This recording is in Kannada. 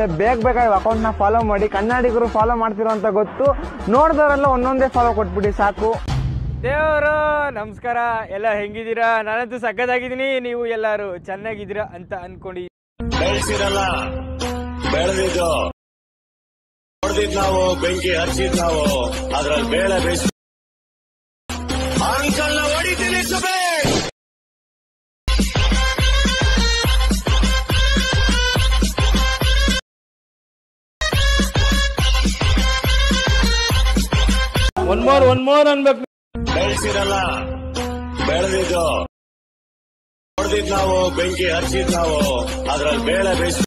ಆಗುತ್ತೆ. ಬೇಗ ಅಕೌಂಟ್ ನ ಫಾಲೋ ಮಾಡಿ. ಕನ್ನಡಿಗರು ಫಾಲೋ ಮಾಡ್ತಿರೋ ಅಂತ ಗೊತ್ತು, ನೋಡಿದವರೆಲ್ಲ ಒಂದೊಂದೇ ಫಾಲೋ ಕೊಟ್ಬಿಡಿ ಸಾಕು. ದೇವರು ನಮಸ್ಕಾರ, ಎಲ್ಲ ಹೆಂಗಿದ್ದೀರಾ? ನಾನಂತೂ ಸಕ್ಕತ್ತಾಗಿದ್ದೀನಿ, ನೀವು ಎಲ್ಲಾರು ಚೆನ್ನಾಗಿದ್ದೀರಾ ಅಂತ ಅನ್ಕೊಂಡು ಬೆಳೆಸಿರಲ್ಲ ಬೆಳೆದಿದ್ದು ಹೊಡೆದಿದ್ ನಾವು, ಬೆಂಕಿ ಹಚ್ಚಿದ್ ನಾವು, ಅದ್ರಲ್ಲಿ ಬೇಳೆ ಬೇಯಿಸಿ ಅಂಕಲ್ನ ಹೊಡಿತೀನಿ ಸುಬೇ. ಒನ್ ಮೋರ್ ಅನ್ಬೇಕು. ಬೆಳೆಸಿರಲ್ಲ ಬೆಳೆದಿದ್ದು ಹೊಡೆದಿದ್ ನಾವು, ಬೆಂಕಿ ಹಚ್ಚಿದ್ ನಾವು, ಅದ್ರಲ್ಲಿ ಬೇಳೆ ಬೇಯಿಸಿ